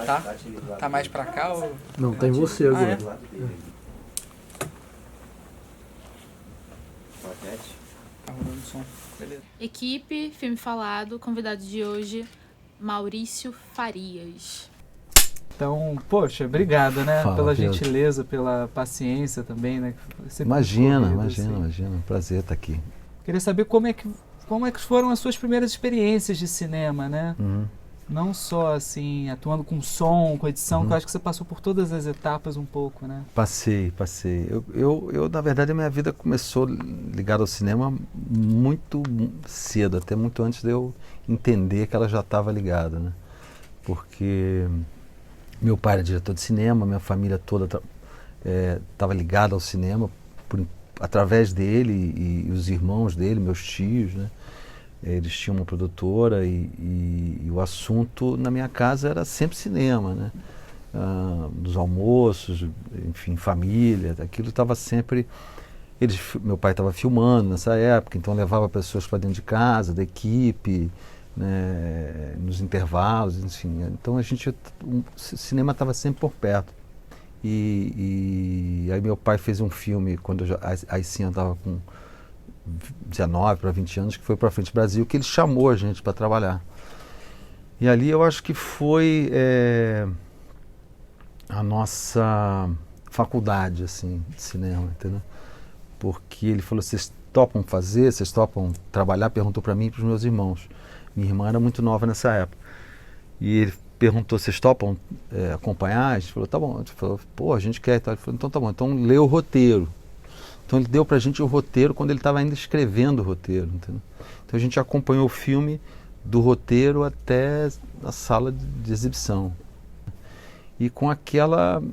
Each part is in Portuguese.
Tá? Tá mais pra cá ou... Não, tá em você agora. é? Tá rolando o som. Beleza. Equipe, filme falado, convidado de hoje, Maurício Farias. Então, poxa, obrigado, né? Fala, pela Pedro. gentileza, pela paciência também, né? Sempre Imagina, corrido, imagina, assim. imagina. Prazer estar aqui. Queria saber como é que foram as suas primeiras experiências de cinema, né? Uhum. Não só, assim, atuando com som, com edição, que eu acho que você passou por todas as etapas um pouco, né? Passei. Eu, na verdade, a minha vida começou ligada ao cinema muito cedo, até muito antes de eu entender que ela já estava ligada, né? Porque meu pai era diretor de cinema, minha família toda estava ligada ao cinema através dele e os irmãos dele, meus tios, né? Eles tinham uma produtora e o assunto na minha casa era sempre cinema, né? Dos almoços, enfim, família, aquilo estava sempre... meu pai estava filmando nessa época, então levava pessoas para dentro de casa, da equipe, né, nos intervalos, enfim. Então o cinema estava sempre por perto. E aí meu pai fez um filme, quando aí sim eu estava com 19 para 20 anos, que foi para Frente Brasil, que ele chamou a gente para trabalhar. E ali eu acho que foi a nossa faculdade, assim, de cinema, entendeu? Porque ele falou, vocês topam fazer, vocês topam trabalhar? Perguntou para mim e para os meus irmãos. Minha irmã era muito nova nessa época. E ele perguntou, vocês topam acompanhar? A gente falou, tá bom. A gente falou, pô, a gente quer. Ele falou, então tá bom, então lê o roteiro. Então ele deu pra gente o roteiro quando ele estava ainda escrevendo o roteiro, entendeu? Então a gente acompanhou o filme do roteiro até a sala de exibição. E com aquela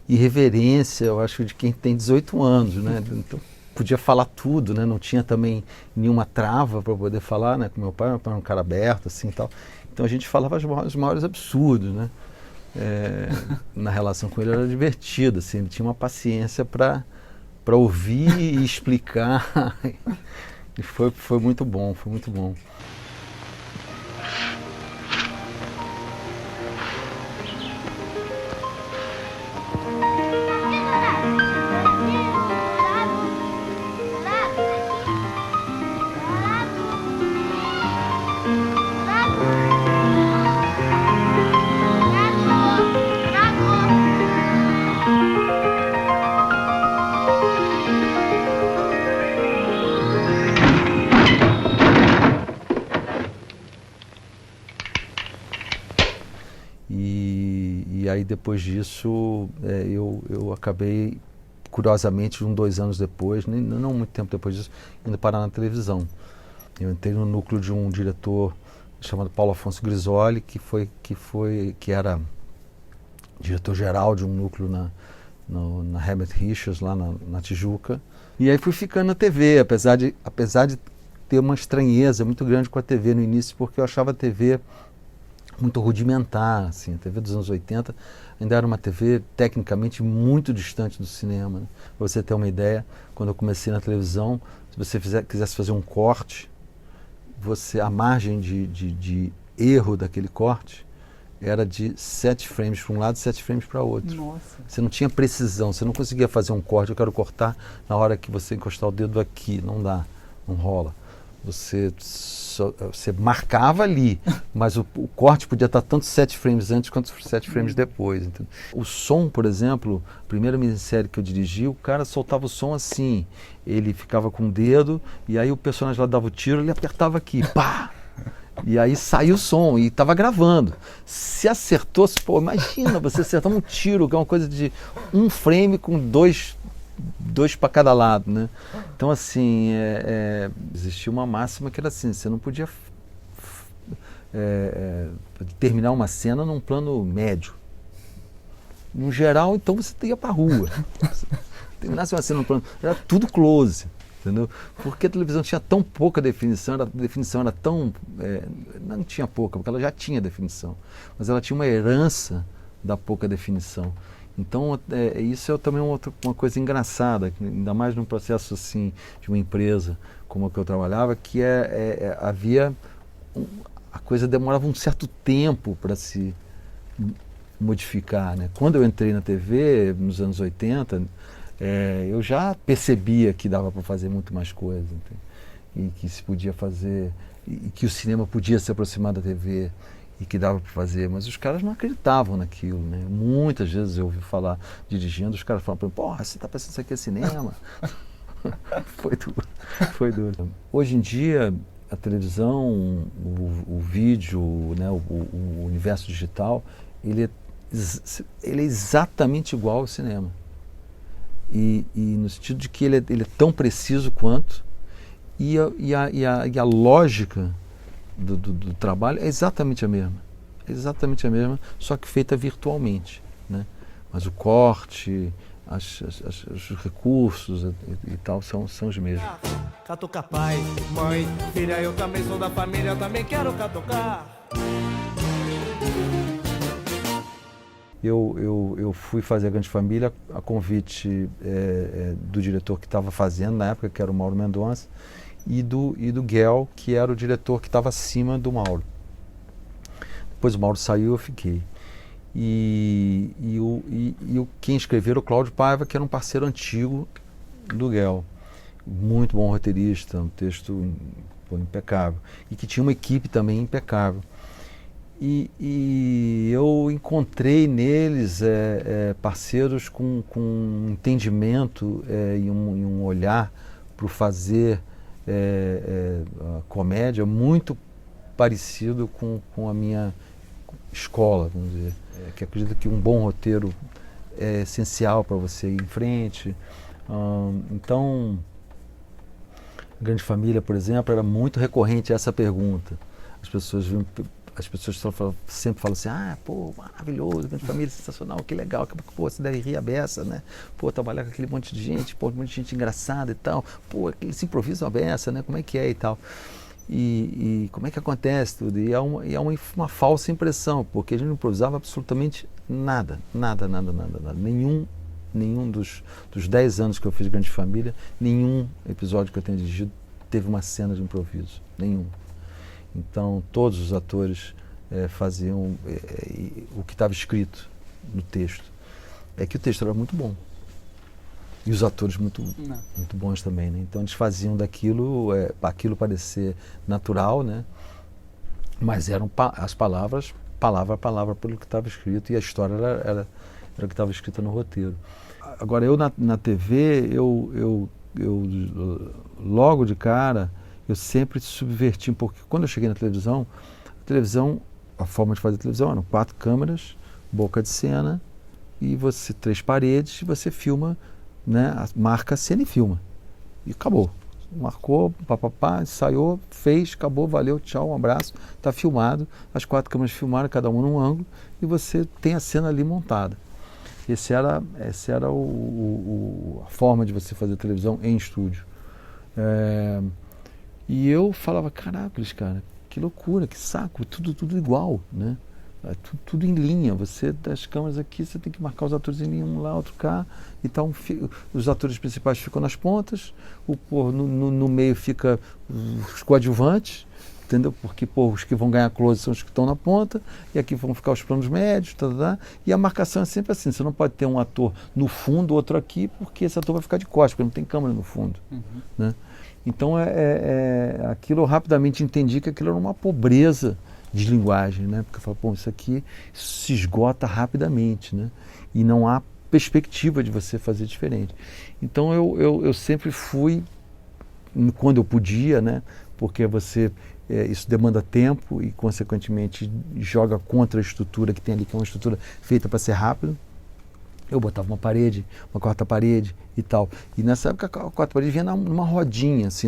irreverência, eu acho, de quem tem 18 anos, né? Então podia falar tudo, né? Não tinha também nenhuma trava para poder falar, né? Com meu pai era um cara aberto, assim e tal. Então a gente falava os maiores absurdos, né? Na relação com ele era divertido, assim, ele tinha uma paciência para ouvir e explicar. E foi muito bom, foi muito bom. E aí depois disso eu acabei, curiosamente, 2 anos depois, não muito tempo depois disso, indo parar na televisão. Eu entrei no núcleo de um diretor chamado Paulo Afonso Grisoli, que era diretor-geral de um núcleo na Herbert Richards, lá na Tijuca. E aí fui ficando na TV, apesar de ter uma estranheza muito grande com a TV no início, porque eu achava a TV muito rudimentar, assim. A TV dos anos 80 ainda era uma TV tecnicamente muito distante do cinema, né? Para você ter uma ideia, quando eu comecei na televisão, se você quisesse fazer um corte, a margem de erro daquele corte era de 7 frames para um lado e 7 frames para outro. Nossa. Você não tinha precisão, você não conseguia fazer um corte, eu quero cortar na hora que você encostar o dedo aqui, não dá, não rola. Você marcava ali, mas o corte podia estar tanto 7 frames antes quanto 7 frames depois. Entendeu? O som, por exemplo, a primeira minissérie que eu dirigi, o cara soltava o som assim, ele ficava com o dedo e aí o personagem lá dava o tiro, ele apertava aqui, pá! E aí saiu o som e estava gravando. Se acertou, pô, imagina você acertar um tiro, que é uma coisa de 1 frame com dois para cada lado, né? Então, assim, existia uma máxima que era assim, você não podia terminar uma cena num plano médio. No geral, então você ia para a rua. Terminasse uma cena num plano... Era tudo close, entendeu? Porque a televisão tinha tão pouca definição, a definição era tão... não tinha pouca, porque ela já tinha definição, mas ela tinha uma herança da pouca definição. Então, isso é também uma coisa engraçada, ainda mais num processo assim, de uma empresa como a que eu trabalhava, que havia a coisa demorava um certo tempo para se modificar, né? Quando eu entrei na TV, nos anos 80, eu já percebia que dava para fazer muito mais coisa, entende? E que se podia fazer, e que o cinema podia se aproximar da TV, e que dava para fazer, mas os caras não acreditavam naquilo, né? Muitas vezes eu ouvi falar, dirigindo, os caras falavam, porra, você está pensando que isso aqui é cinema? Foi duro, foi duro. Hoje em dia, a televisão, o vídeo, né, o universo digital, ele é exatamente igual ao cinema. E no sentido de que ele é tão preciso quanto, e a lógica do trabalho é exatamente a mesma. É exatamente a mesma, só que feita virtualmente, né? Mas o corte, os recursos e tal são os mesmos. Catucar pai, mãe, filha, eu também sou da família, eu também quero catucar. Eu fui fazer a Grande Família a convite do diretor que estava fazendo na época, que era o Mauro Mendonça, e do Guel, que era o diretor que estava acima do Mauro. Depois o Mauro saiu, eu fiquei. Quem escreveu era o Cláudio Paiva, que era um parceiro antigo do Guel. Muito bom roteirista, um texto impecável. E que tinha uma equipe também impecável. E eu encontrei neles parceiros com entendimento e um olhar para o fazer a comédia muito parecido com a minha escola, vamos dizer. Que acredito que um bom roteiro é essencial para você ir em frente. Então, Grande Família, por exemplo, era muito recorrente essa pergunta. As pessoas sempre falam assim, pô, maravilhoso, Grande Família, sensacional, que legal, pô, você deve rir a beça, né? Pô, trabalhar com aquele monte de gente, pô, um monte de gente engraçada e tal, pô, eles improvisam a beça, né? Como é que é e tal. E como é que acontece tudo? E é uma falsa impressão, porque a gente não improvisava absolutamente nada. Nenhum dos 10 anos que eu fiz Grande Família, nenhum episódio que eu tenho dirigido teve uma cena de improviso, nenhum. Então, todos os atores faziam o que estava escrito no texto. É que o texto era muito bom. E os atores muito bons também, né? Então, eles faziam daquilo, aquilo parecer natural, né? Mas eram as palavras, palavra a palavra, pelo que estava escrito, e a história era o que estava escrito no roteiro. Agora, eu na TV, eu logo de cara, eu sempre subverti um pouco. Quando eu cheguei na televisão, a forma de fazer televisão eram 4 câmeras, boca de cena, e 3 paredes, e você filma, né, marca a cena e filma. E acabou. Marcou, papapá, ensaiou, fez, acabou, valeu, tchau, um abraço, está filmado. As 4 câmeras filmaram, cada uma num ângulo, e você tem a cena ali montada. Essa era a forma de você fazer televisão em estúdio. E eu falava, caracoles, cara, que loucura, que saco, tudo igual, né? Tudo em linha. Você, das câmeras aqui, você tem que marcar os atores em linha, um lá, outro cá, e tal. Os atores principais ficam nas pontas, no meio fica os coadjuvantes, entendeu? Porque os que vão ganhar close são os que estão na ponta, e aqui vão ficar os planos médios, e a marcação é sempre assim. Você não pode ter um ator no fundo, outro aqui, porque esse ator vai ficar de costas, porque não tem câmera no fundo, né? Então, aquilo eu rapidamente entendi que aquilo era uma pobreza de linguagem, né? Porque eu falo, pô, isso se esgota rapidamente, né? E não há perspectiva de você fazer diferente. Então, eu sempre fui, quando eu podia, né? Porque isso demanda tempo e, consequentemente, joga contra a estrutura que tem ali, que é uma estrutura feita para ser rápido. Eu botava uma parede, uma quarta parede e tal. E nessa época a quarta parede vinha numa rodinha, assim,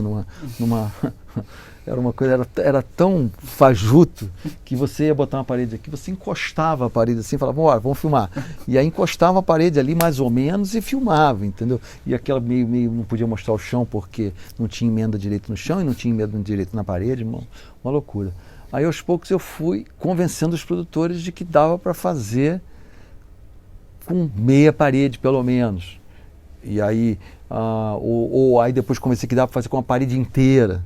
era uma coisa, era tão fajuto que você ia botar uma parede aqui, você encostava a parede assim, falava, vamos filmar. E aí encostava a parede ali mais ou menos e filmava, entendeu? E aquela meio não podia mostrar o chão porque não tinha emenda direito no chão e não tinha emenda direito na parede, uma loucura. Aí aos poucos eu fui convencendo os produtores de que dava para fazer com meia parede, pelo menos. E aí, aí depois comecei que dava para fazer com a parede inteira,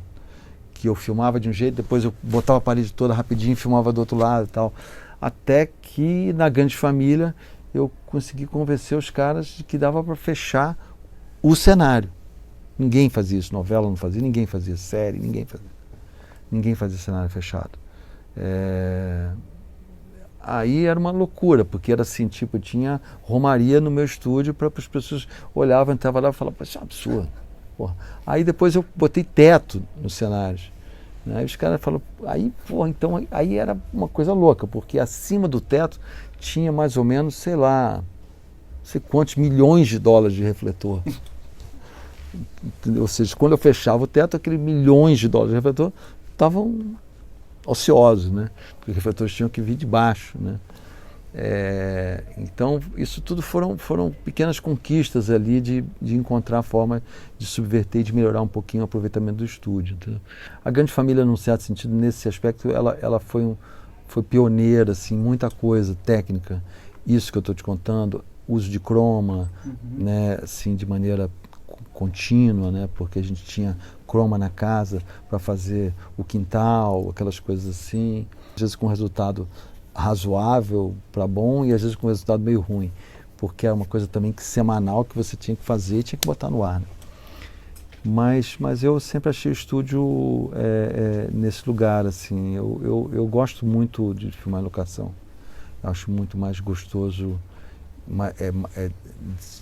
que eu filmava de um jeito, depois eu botava a parede toda rapidinho e filmava do outro lado e tal. Até que na Grande Família eu consegui convencer os caras de que dava para fechar o cenário. Ninguém fazia isso, novela não fazia, ninguém fazia série, ninguém fazia cenário fechado. Aí era uma loucura, porque era assim, tipo, tinha romaria no meu estúdio para as pessoas olhavam, entravam lá e falavam, isso é um absurdo. Porra. Aí depois eu botei teto nos cenários. Aí os caras falaram, então aí era uma coisa louca, porque acima do teto tinha mais ou menos, sei lá, não sei quantos milhões de dólares de refletor. Ou seja, quando eu fechava o teto, aqueles milhões de dólares de refletor estavam ociosos, né? Porque os refletores tinham que vir de baixo, né? Então, isso tudo foram pequenas conquistas ali de encontrar a forma de subverter e de melhorar um pouquinho o aproveitamento do estúdio. Entendeu? A Grande Família, num certo sentido, nesse aspecto, ela foi pioneira, assim, muita coisa técnica. Isso que eu estou te contando, uso de croma, né, assim, de maneira contínua, né, porque a gente tinha croma na casa para fazer o quintal, aquelas coisas assim. Às vezes com resultado razoável para bom e às vezes com resultado meio ruim, porque é uma coisa também semanal que você tinha que fazer e tinha que botar no ar, né? Mas eu sempre achei o estúdio nesse lugar, assim. Eu gosto muito de filmar em locação. Eu acho muito mais gostoso,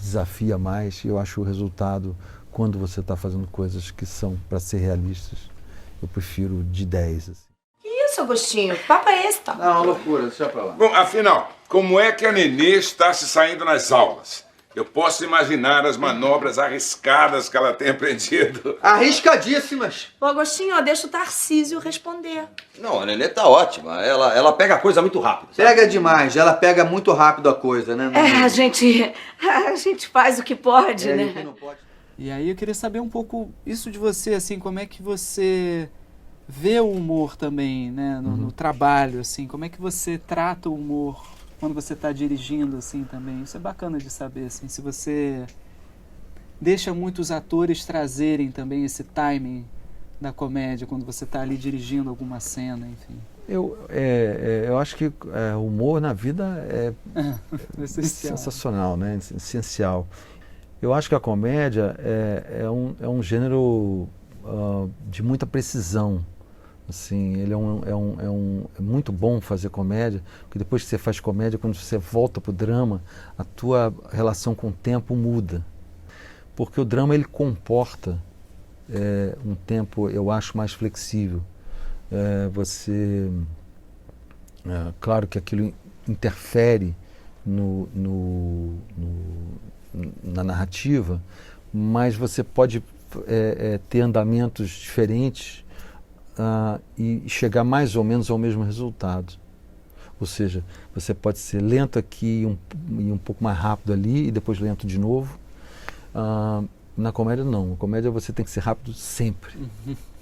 desafia mais. Eu acho o resultado, quando você está fazendo coisas que são para ser realistas, eu prefiro de 10. Assim. Isso, Agostinho? Que papo é esse, tá? Não, loucura, deixa pra lá. Bom, afinal, como é que a Nenê está se saindo nas aulas? Eu posso imaginar as manobras arriscadas que ela tem aprendido. Arriscadíssimas. Ô, Agostinho, ó, deixa o Tarcísio responder. Não, a Nenê tá ótima. Ela pega a coisa muito rápido. Sabe? Pega demais, ela pega muito rápido a coisa, né? A gente faz o que pode, né? Que não pode. E aí eu queria saber um pouco isso de você, assim, como é que você vê o humor também, né, no trabalho, assim, como é que você trata o humor quando você está dirigindo, assim, também. Isso é bacana de saber, assim, se você deixa muitos atores trazerem também esse timing da comédia quando você está ali dirigindo alguma cena, enfim. Eu acho que o humor na vida é Essencial. sensacional, né, essencial. Eu acho que a comédia é um gênero de muita precisão. Assim, ele é muito bom fazer comédia, porque depois que você faz comédia, quando você volta para o drama, a tua relação com o tempo muda. Porque o drama ele comporta um tempo, eu acho, mais flexível. Claro que aquilo interfere na narrativa, mas você pode ter andamentos diferentes e chegar mais ou menos ao mesmo resultado. Ou seja, você pode ser lento aqui e um pouco mais rápido ali e depois lento de novo. Na comédia não. Na comédia você tem que ser rápido sempre.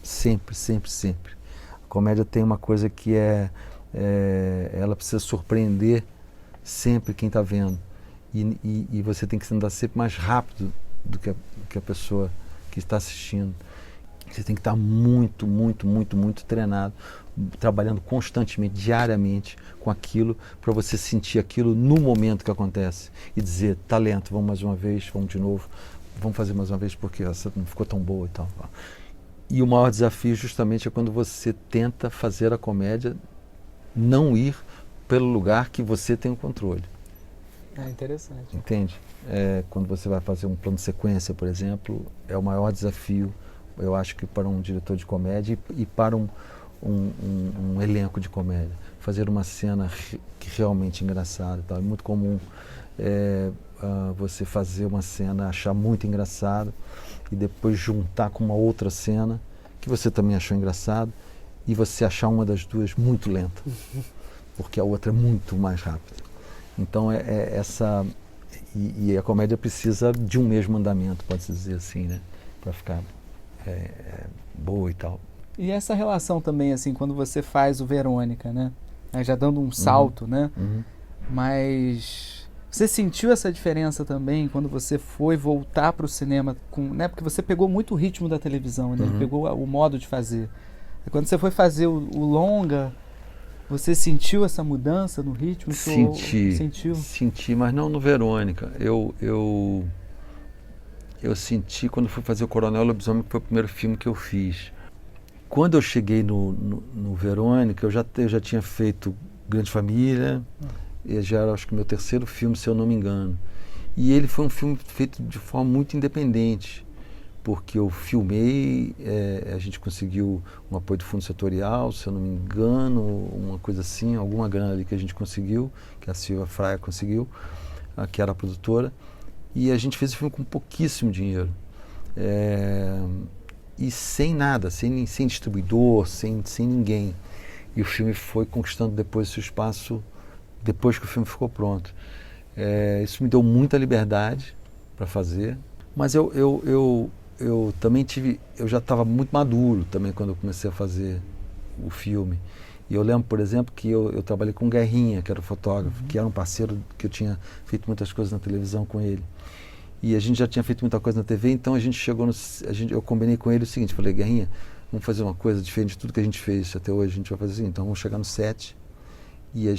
Sempre, sempre, sempre. A comédia tem uma coisa que ela precisa surpreender sempre quem está vendo. E você tem que andar sempre mais rápido do que a pessoa que está assistindo. Você tem que estar muito, muito, muito, muito treinado, trabalhando constantemente, diariamente com aquilo, para você sentir aquilo no momento que acontece e dizer, talento, vamos mais uma vez, vamos de novo, vamos fazer mais uma vez porque essa não ficou tão boa e tal. E o maior desafio justamente é quando você tenta fazer a comédia não ir pelo lugar que você tem o controle. É interessante. Entende? Quando você vai fazer um plano de sequência, por exemplo, é o maior desafio, eu acho que para um diretor de comédia e para um elenco de comédia. Fazer uma cena realmente engraçada e tal. É muito comum você fazer uma cena, achar muito engraçado e depois juntar com uma outra cena que você também achou engraçado e você achar uma das duas muito lenta, porque a outra é muito mais rápida. Então essa... E a comédia precisa de um mesmo andamento, pode-se dizer assim, né? Para ficar boa e tal. E essa relação também, assim, quando você faz o Verônica, né? Aí já dando um salto, né? Mas você sentiu essa diferença também quando você foi voltar para o cinema, né? Porque você pegou muito o ritmo da televisão, né? Pegou o modo de fazer. Quando você foi fazer o longa, você sentiu essa mudança no ritmo? Senti, mas não no Verônica. Eu senti quando fui fazer o Coronel Lobisomem, que foi o primeiro filme que eu fiz. Quando eu cheguei no Verônica, eu já tinha feito Grande Família, e já era, acho que, meu terceiro filme, se eu não me engano. E ele foi um filme feito de forma muito independente, porque eu filmei, a gente conseguiu um apoio do fundo setorial, se eu não me engano, uma coisa assim, alguma grana ali que a gente conseguiu, que a Silvia Fraia conseguiu, que era a produtora, e a gente fez o filme com pouquíssimo dinheiro. E sem nada, sem distribuidor, sem ninguém. E o filme foi conquistando depois seu espaço, depois que o filme ficou pronto. Isso me deu muita liberdade para fazer, mas eu também eu já estava muito maduro também quando eu comecei a fazer o filme. E eu lembro, por exemplo, que eu trabalhei com o Guerrinha, que era o fotógrafo, que era um parceiro que eu tinha feito muitas coisas na televisão com ele. E a gente já tinha feito muita coisa na TV, então a gente chegou eu combinei com ele o seguinte, falei, Guerrinha, vamos fazer uma coisa diferente de tudo que a gente fez até hoje, a gente vai fazer assim, então vamos chegar no set e eu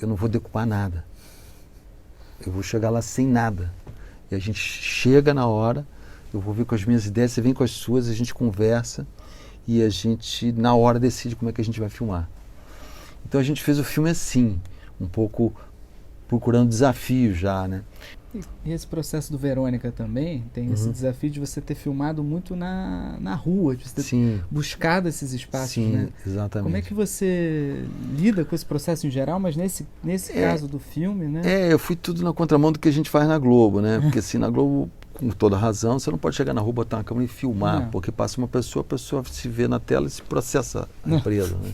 não vou decupar nada. Eu vou chegar lá sem nada. E a gente chega na hora, eu vou vir com as minhas ideias, você vem com as suas, a gente conversa e a gente, na hora, decide como é que a gente vai filmar. Então a gente fez o filme assim, um pouco procurando desafios já, né? E esse processo do Verônica também tem esse desafio de você ter filmado muito na rua, de você ter buscado esses espaços, né? Exatamente. Como é que você lida com esse processo em geral, mas nesse caso do filme, né? Eu fui tudo na contramão do que a gente faz na Globo, né? Porque assim, na Globo, com toda razão, você não pode chegar na rua, botar uma câmera e filmar, porque passa uma pessoa, a pessoa se vê na tela e se processa a empresa, né?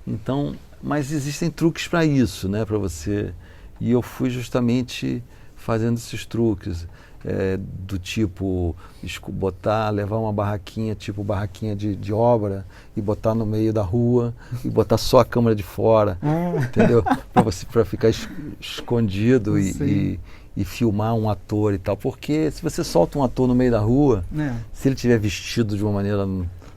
Então, mas existem truques para isso, né? Para você... E eu fui justamente fazendo esses truques, do tipo levar uma barraquinha, tipo barraquinha de obra, e botar no meio da rua, e botar só a câmera de fora, entendeu? Para ficar escondido e filmar um ator e tal. Porque se você solta um ator no meio da rua, se ele estiver vestido de uma maneira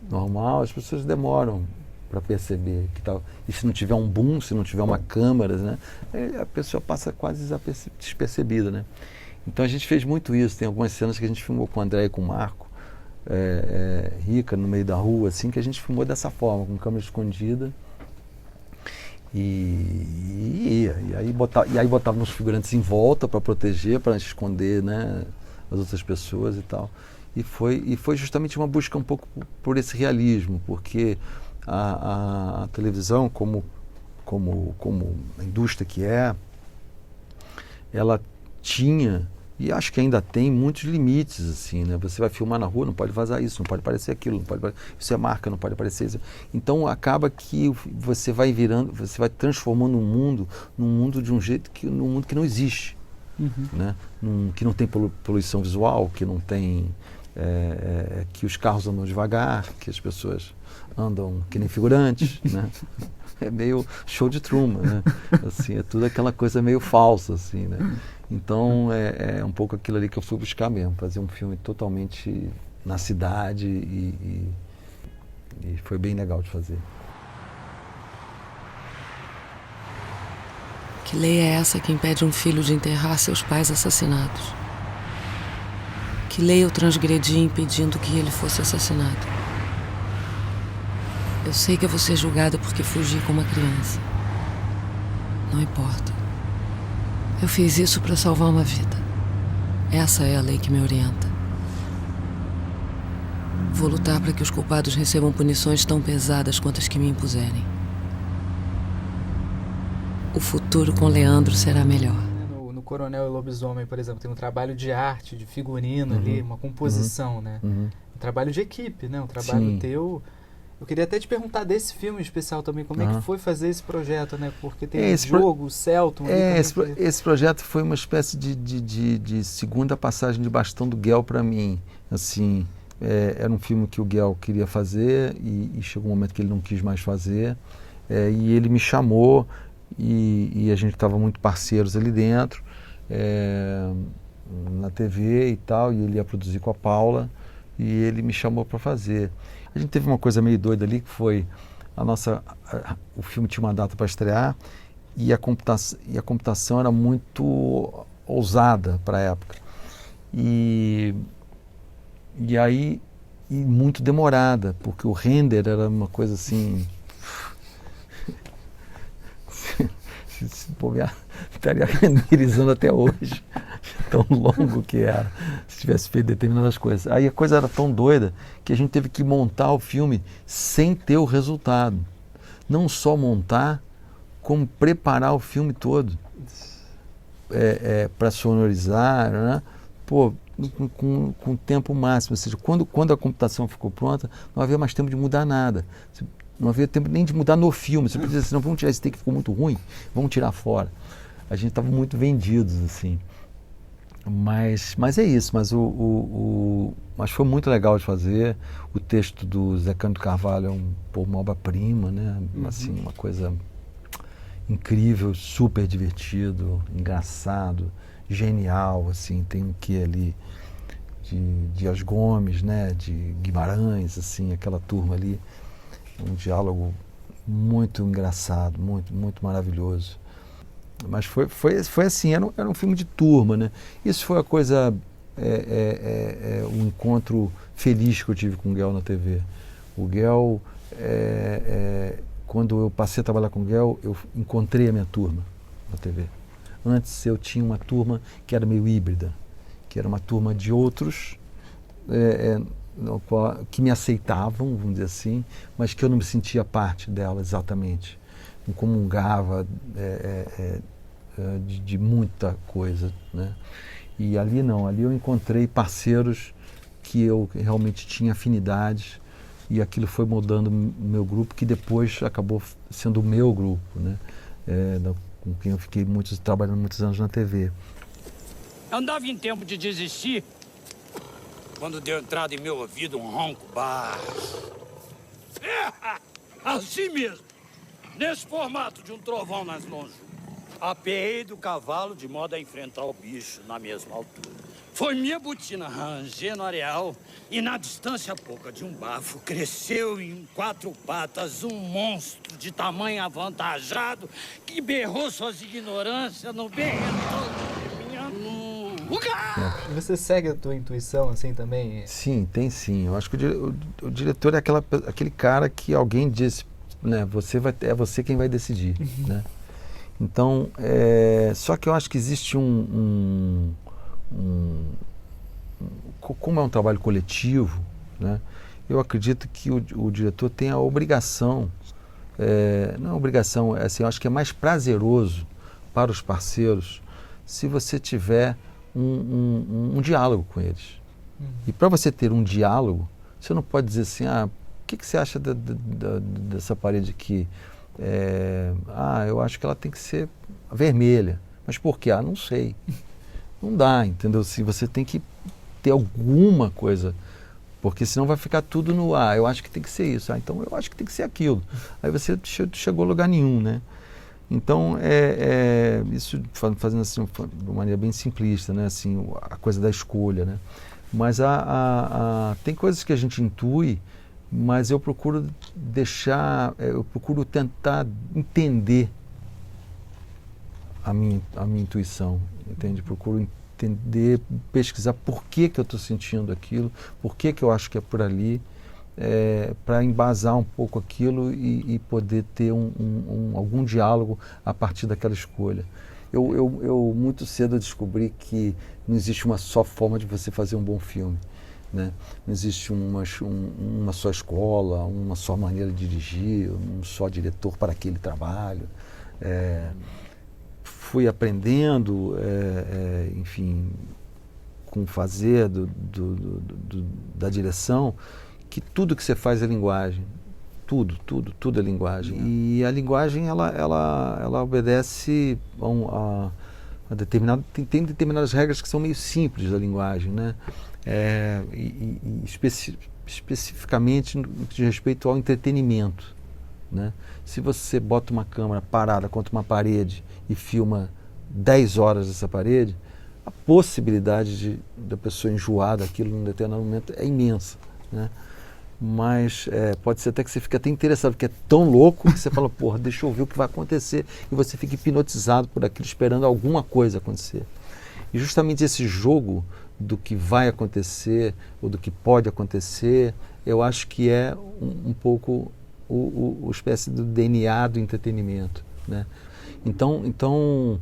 normal, as pessoas demoram para perceber que tal. E se não tiver um boom, se não tiver uma câmera, né, a pessoa passa quase despercebida, né? Então a gente fez muito isso. Tem algumas cenas que a gente filmou com o André e com o Marco, Rica, no meio da rua, assim, que a gente filmou dessa forma, com câmera escondida. E aí botava uns figurantes em volta para proteger, para esconder, né, as outras pessoas e tal. E foi justamente uma busca um pouco por esse realismo, porque a televisão, como a indústria que ela tinha, e acho que ainda tem, muitos limites, assim, né? Você vai filmar na rua, não pode vazar isso, não pode aparecer aquilo, isso é marca, não pode aparecer isso. Então acaba que você vai transformando o mundo num mundo de um jeito num mundo que não existe, né? Que não tem poluição visual, que não tem que os carros andam devagar, que as pessoas andam que nem figurantes, né? É meio show de Truman, né? Assim, é tudo aquela coisa meio falsa, assim, né? Então é um pouco aquilo ali que eu fui buscar mesmo, fazer um filme totalmente na cidade e foi bem legal de fazer. Que lei é essa que impede um filho de enterrar seus pais assassinados? Que lei eu transgredi impedindo que ele fosse assassinado? Eu sei que eu vou ser julgada porque fugi com uma criança. Não importa. Eu fiz isso para salvar uma vida. Essa é a lei que me orienta. Vou lutar para que os culpados recebam punições tão pesadas quanto as que me impuserem. O futuro com Leandro será melhor. No Coronel e Lobisomem, por exemplo, tem um trabalho de arte, de figurino ali, uma composição, né? Um trabalho de equipe, né? Um trabalho teu. Eu queria até te perguntar desse filme em especial também, como é que foi fazer esse projeto, né? Porque tem o Celton... Esse projeto foi uma espécie de segunda passagem de bastão do Guel para mim. Assim, era um filme que o Guel queria fazer e chegou um momento que ele não quis mais fazer. E ele me chamou e a gente estava muito parceiros ali dentro, na TV e tal, e ele ia produzir com a Paula. e ele me chamou para fazer. A gente teve uma coisa meio doida ali, que foi o filme tinha uma data para estrear e a computação era muito ousada para a época. E aí muito demorada, porque o render era uma coisa assim... se bobear, estaria renderizando até hoje, tão longo que era, se tivesse feito determinadas coisas. Aí a coisa era tão doida que a gente teve que montar o filme sem ter o resultado. Não só montar, como preparar o filme todo para sonorizar, né? Pô, com tempo máximo. Ou seja, quando a computação ficou pronta, não havia mais tempo de mudar nada. Não havia tempo nem de mudar no filme. Você podia dizer assim, não, vamos tirar esse take que ficou muito ruim, vamos tirar fora. A gente estava muito vendidos, assim. Mas é isso, mas foi muito legal de fazer. O texto do Zé Cândido Carvalho é uma obra-prima, né? Assim, uma coisa incrível, super divertido, engraçado, genial, assim, tem um quê ali de Dias Gomes, né? De Guimarães, assim, aquela turma ali. Um diálogo muito engraçado, muito, muito maravilhoso. Mas foi assim, era um filme de turma, né? Isso foi a coisa, um encontro feliz que eu tive com o Guel na TV. O Guel, quando eu passei a trabalhar com o Guel, eu encontrei a minha turma na TV. Antes eu tinha uma turma que era meio híbrida, que era uma turma de outros, que me aceitavam, vamos dizer assim, mas que eu não me sentia parte dela exatamente. Não comungava de muita coisa, né? E ali não, ali eu encontrei parceiros que eu realmente tinha afinidades e aquilo foi moldando o meu grupo, que depois acabou sendo o meu grupo, né? Com quem eu fiquei trabalhando muitos anos na TV. Eu andava em tempo de desistir quando deu entrada em meu ouvido um ronco baixo. Assim mesmo, nesse formato de um trovão nas lonjas. Apeei do cavalo de modo a enfrentar o bicho na mesma altura. Foi minha botina ranger no areal e na distância pouca de um bafo cresceu em 4 patas um monstro de tamanho avantajado que berrou suas ignorâncias no berrentão de minha nuca. E você segue a tua intuição assim também? Sim, tem sim. Eu acho que o diretor é aquele cara que alguém disse, né, é você quem vai decidir, né? Então, só que eu acho que existe como é um trabalho coletivo, né, eu acredito que o diretor tem a obrigação, não a obrigação, assim, eu acho que é mais prazeroso para os parceiros se você tiver um diálogo com eles. E para você ter um diálogo, você não pode dizer assim, o que você acha dessa parede aqui? Eu acho que ela tem que ser vermelha. Mas por quê? Não sei. Não dá, entendeu? Se você tem que ter alguma coisa, porque senão vai ficar tudo no eu acho que tem que ser isso. Então eu acho que tem que ser aquilo. Aí você chegou a lugar nenhum, né? Então, isso fazendo assim, de uma maneira bem simplista, né? Assim, a coisa da escolha, né? Mas tem coisas que a gente intui, mas eu procuro tentar entender a minha intuição, entende? Procuro entender, pesquisar por que eu estou sentindo aquilo, por que eu acho que é por ali, para embasar um pouco aquilo e poder ter algum diálogo a partir daquela escolha. Eu muito cedo descobri que não existe uma só forma de você fazer um bom filme, né? Não existe uma só escola, uma só maneira de dirigir, um só diretor para aquele trabalho. Fui aprendendo, enfim, com o fazer da direção, que tudo que você faz é linguagem. Tudo é linguagem. E a linguagem, ela obedece a determinado... Tem determinadas regras que são meio simples da linguagem, né? Especificamente no que diz respeito ao entretenimento, né? Se você bota uma câmera parada contra uma parede e filma 10 horas dessa parede, a a possibilidade da pessoa enjoar daquilo num determinado momento é imensa, né? Mas pode ser até que você fique até interessado, porque é tão louco que você fala, porra, deixa eu ver o que vai acontecer, e você fica hipnotizado por aquilo, esperando alguma coisa acontecer. E justamente esse jogo do que vai acontecer, ou do que pode acontecer, eu acho que é um pouco o espécie do DNA do entretenimento, né? Então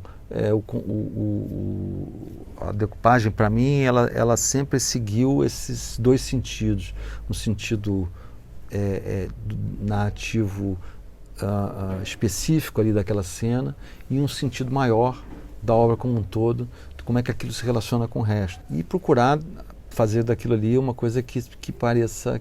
a decupagem, para mim, ela sempre seguiu esses dois sentidos. Um sentido narrativo específico ali daquela cena e um sentido maior da obra como um todo, de como é que aquilo se relaciona com o resto. E procurar fazer daquilo ali uma coisa que pareça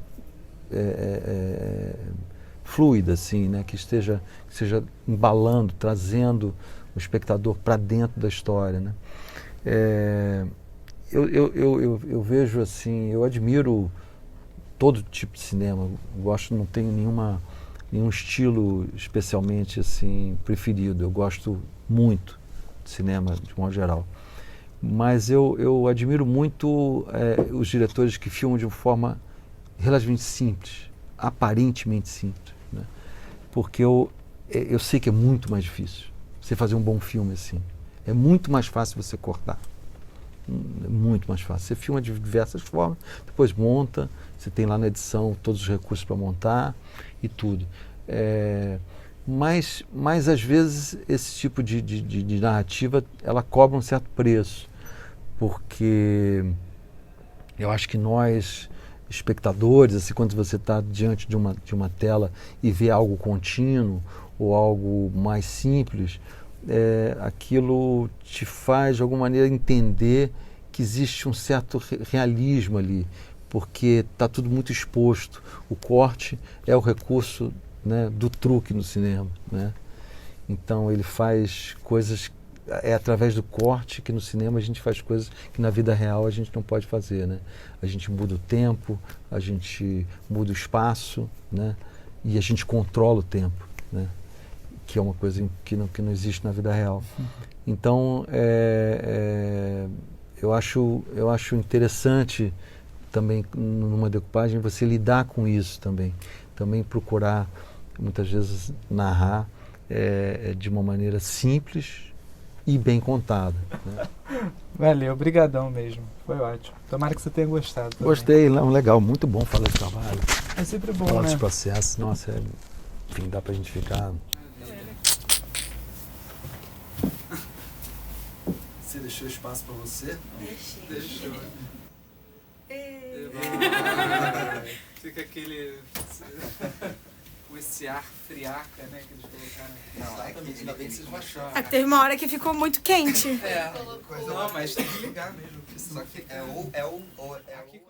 fluida, assim, né? Que seja embalando, trazendo o espectador para dentro da história, né? Eu vejo assim, eu admiro todo tipo de cinema, gosto, não tenho nenhum estilo especialmente assim preferido, eu gosto muito de cinema de modo geral, mas eu admiro muito os diretores que filmam de uma forma relativamente simples, aparentemente simples, né? Porque eu sei que é muito mais difícil você fazer um bom filme assim. É muito mais fácil você cortar. É muito mais fácil. Você filma de diversas formas, depois monta, você tem lá na edição todos os recursos para montar e tudo. Mas às vezes esse tipo de narrativa, ela cobra um certo preço, porque eu acho que nós, espectadores, assim, quando você está diante de uma tela e vê algo contínuo ou algo mais simples, aquilo te faz de alguma maneira entender que existe um certo realismo ali, porque está tudo muito exposto. O corte é o recurso, né, do truque no cinema, né? Então ele faz coisas, através do corte que no cinema a gente faz coisas que na vida real a gente não pode fazer, né? A gente muda o tempo, a gente muda o espaço, né? E a gente controla o tempo, né? Que é uma coisa que não existe na vida real. Então, eu acho interessante também, numa decupagem, você lidar com isso também. Também procurar, muitas vezes, narrar de uma maneira simples e bem contada, né? Valeu, obrigadão mesmo. Foi ótimo. Tomara que você tenha gostado também. Gostei, legal, muito bom falar de trabalho. É sempre bom, falar né? dos processos, nossa, enfim, dá pra gente ficar... Você deixou espaço pra você? Deixou. Fica aquele... com esse ar friaca, né, que eles colocaram. Não, ainda bem que vocês baixaram. Teve uma hora que ficou muito quente. Não, mas tem que ligar mesmo. Só que aqui